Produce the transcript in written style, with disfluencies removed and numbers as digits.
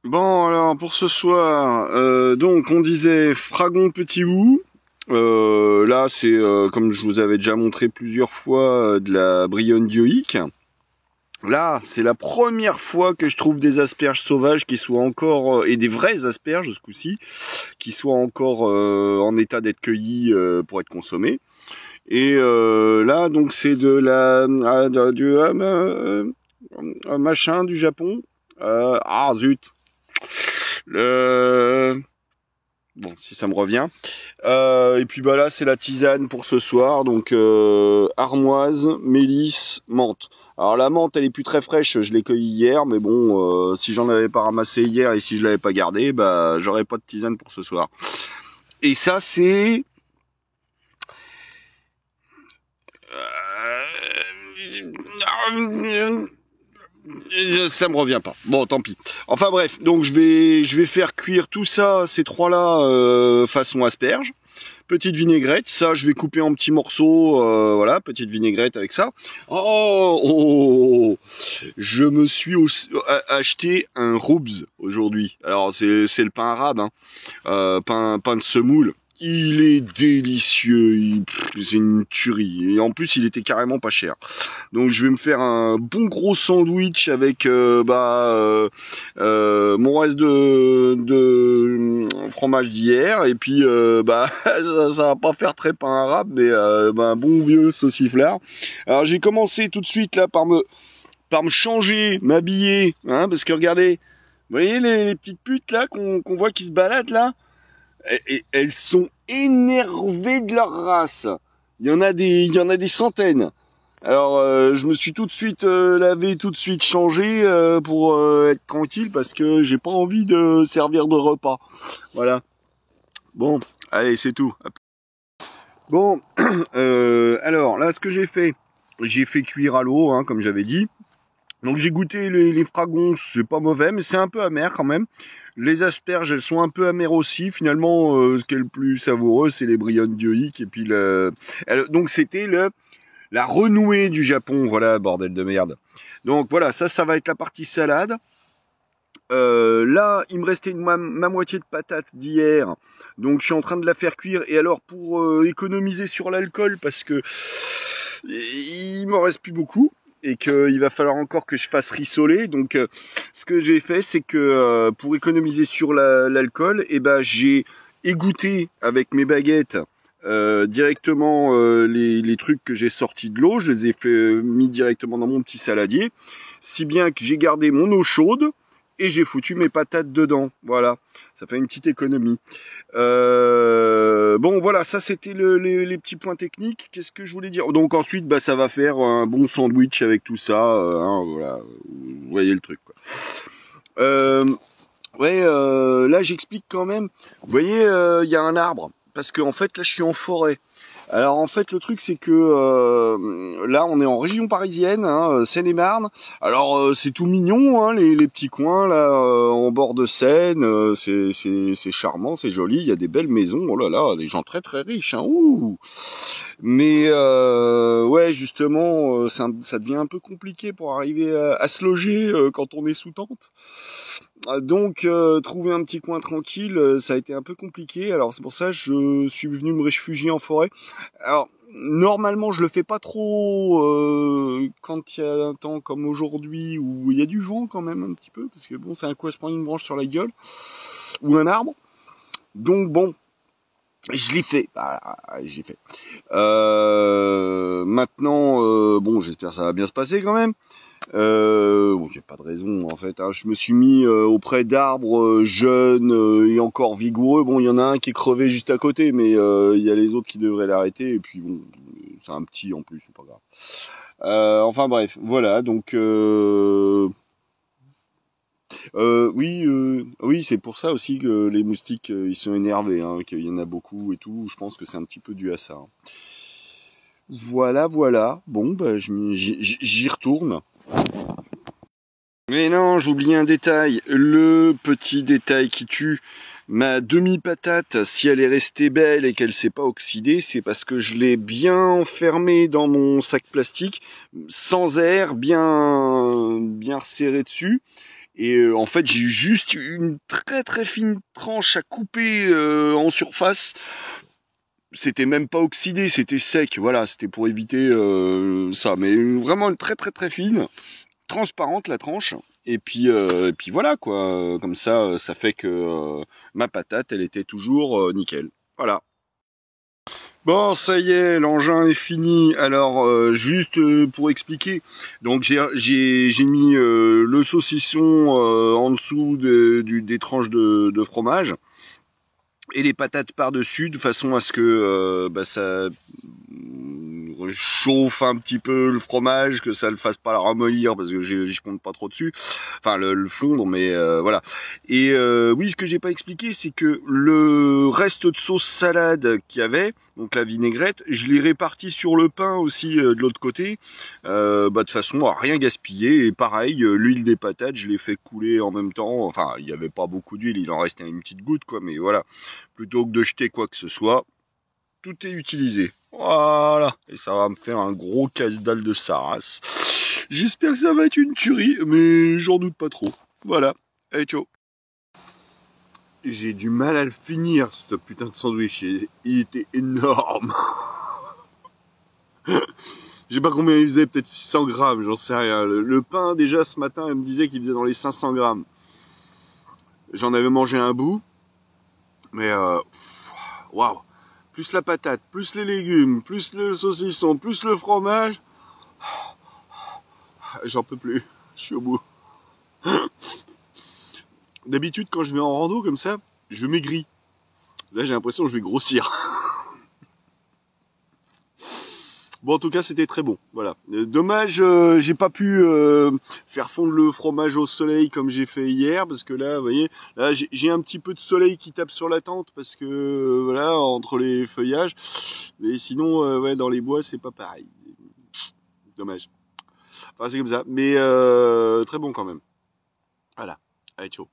Bon, alors pour ce soir, donc on disait Fragon Petit Bout. Là, c'est comme je vous avais déjà montré plusieurs fois de la Brionne dioïque. Là, c'est la première fois que je trouve des asperges sauvages qui soient encore et des vraies asperges ce coup-ci, qui soient encore en état d'être cueillies pour être consommées. Et là, donc c'est de la du machin du Japon. Ah zut. Le... Bon, si ça me revient. Et puis bah là, c'est la tisane pour ce soir. Donc armoise, mélisse, menthe. Alors la menthe, elle est plus très fraîche. Je l'ai cueillie hier, mais bon, si j'en avais pas ramassé hier et si je l'avais pas gardé, bah j'aurais pas de tisane pour ce soir. Et ça, c'est ça me revient pas. Bon, tant pis. Enfin bref, donc je vais faire cuire tout ça, ces trois-là, façon asperge. Petite vinaigrette, ça je vais couper en petits morceaux, voilà, petite vinaigrette avec ça. Oh, je me suis acheté un roubs aujourd'hui. Alors c'est le pain arabe, hein. Pain de semoule. Il est délicieux, c'est une tuerie. Et en plus, il était carrément pas cher. Donc, je vais me faire un bon gros sandwich avec mon reste de fromage d'hier. Et puis, ça va pas faire très pain arabe, mais un bon vieux sauciflard. Alors, j'ai commencé tout de suite là par me changer, m'habiller, hein, parce que regardez, vous voyez les petites putes là qu'on voit qui se baladent là. Et elles sont énervées de leur race. Il y en a des centaines. Alors je me suis tout de suite lavé, tout de suite changé pour être tranquille parce que j'ai pas envie de servir de repas. Voilà. Bon, allez, c'est tout. Bon, alors là, ce que j'ai fait cuire à l'eau, hein, comme j'avais dit. Donc j'ai goûté les fragons, c'est pas mauvais, mais c'est un peu amer quand même. Les asperges, elles sont un peu amères aussi. Finalement, ce qui est le plus savoureux, c'est les brionnes dioïques. Et puis donc c'était la renouée du Japon. Voilà, bordel de merde. Donc voilà, ça va être la partie salade. Là, il me restait ma moitié de patate d'hier, donc je suis en train de la faire cuire. Et alors pour économiser sur l'alcool, parce que il m'en reste plus beaucoup et qu'il va falloir encore que je fasse rissoler. Donc ce que j'ai fait, c'est que pour économiser sur l'alcool, et ben j'ai égoutté avec mes baguettes directement les trucs que j'ai sortis de l'eau. Je les ai mis directement dans mon petit saladier, si bien que j'ai gardé mon eau chaude et j'ai foutu mes patates dedans. Voilà, ça fait une petite économie. Bon, voilà, ça c'était les petits points techniques. Qu'est-ce que je voulais dire? Donc ensuite, bah, ça va faire un bon sandwich avec tout ça. Hein, voilà, vous voyez le truc, quoi. Ouais, là j'explique quand même. Vous voyez, il y a un arbre. Parce que en fait, là, je suis en forêt. Alors en fait le truc c'est que là on est en région parisienne, hein, Seine-et-Marne. Alors c'est tout mignon, hein, les petits coins là en bord de Seine, c'est charmant, c'est joli, il y a des belles maisons, oh là là, des gens très très riches, hein, ouh. Mais ouais justement ça devient un peu compliqué pour arriver à se loger quand on est sous tente. Donc trouver un petit coin tranquille, ça a été un peu compliqué. Alors c'est pour ça que je suis venu me réfugier en forêt. Alors normalement je le fais pas trop quand il y a un temps comme aujourd'hui où il y a du vent quand même un petit peu, parce que bon c'est un coup à se prendre une branche sur la gueule ou un arbre. Donc bon, je l'ai fait. Voilà, j'ai fait. Maintenant bon j'espère que ça va bien se passer quand même. Bon, il n'y a pas de raison en fait, hein. Je me suis mis auprès d'arbres jeunes et encore vigoureux. Bon, il y en a un qui est crevé juste à côté, mais il y a les autres qui devraient l'arrêter. Et puis bon, c'est un petit en plus, c'est pas grave. Enfin bref, voilà. Donc oui, c'est pour ça aussi que les moustiques ils sont énervés, hein, qu'il y en a beaucoup et tout. Je pense que c'est un petit peu dû à ça, hein. Voilà, voilà. Bon, bah j'y retourne. Mais non, j'oublie un détail, le petit détail qui tue. Ma demi-patate, si elle est restée belle et qu'elle s'est pas oxydée, c'est parce que je l'ai bien enfermée dans mon sac plastique, sans air, bien resserré dessus. Et en fait, j'ai juste une très très fine tranche à couper en surface. C'était même pas oxydé, c'était sec. Voilà, c'était pour éviter ça. Mais vraiment une très très très fine, transparente la tranche. Et puis voilà quoi. Comme ça, ça fait que ma patate, elle était toujours nickel. Voilà. Bon, ça y est, l'engin est fini. Alors, juste pour expliquer, donc j'ai mis le saucisson en dessous des tranches de fromage et les patates par-dessus de façon à ce que ça chauffe un petit peu le fromage, que ça le fasse pas ramollir parce que j'y compte pas trop dessus, enfin le fondre, mais voilà. Et oui, ce que j'ai pas expliqué, c'est que le reste de sauce salade qu'il y avait, donc la vinaigrette, je l'ai réparti sur le pain aussi de l'autre côté, de façon à rien gaspiller. Et pareil, l'huile des patates, je l'ai fait couler en même temps. Enfin, il y avait pas beaucoup d'huile, il en restait une petite goutte quoi, mais voilà. Plutôt que de jeter quoi que ce soit, tout est utilisé. Voilà. Et ça va me faire un gros casse-dalle de sa race. J'espère que ça va être une tuerie, mais j'en doute pas trop. Voilà. Allez, ciao. J'ai du mal à le finir, ce putain de sandwich. Il était énorme. Je sais pas combien il faisait, peut-être 600 grammes, j'en sais rien. Le pain, déjà, ce matin, elle me disait qu'il faisait dans les 500 grammes. J'en avais mangé un bout, mais waouh. Plus la patate, plus les légumes, plus le saucisson, plus le fromage. J'en peux plus. Je suis au bout. D'habitude, quand je vais en rando comme ça, je maigris. Là, j'ai l'impression que je vais grossir. Bon, en tout cas, c'était très bon. Voilà. Dommage, j'ai pas pu faire fondre le fromage au soleil comme j'ai fait hier, parce que là, vous voyez, là, j'ai un petit peu de soleil qui tape sur la tente, parce que voilà, entre les feuillages. Mais sinon, ouais, dans les bois, c'est pas pareil. Dommage. Enfin, c'est comme ça. Mais très bon quand même. Voilà. Allez, ciao.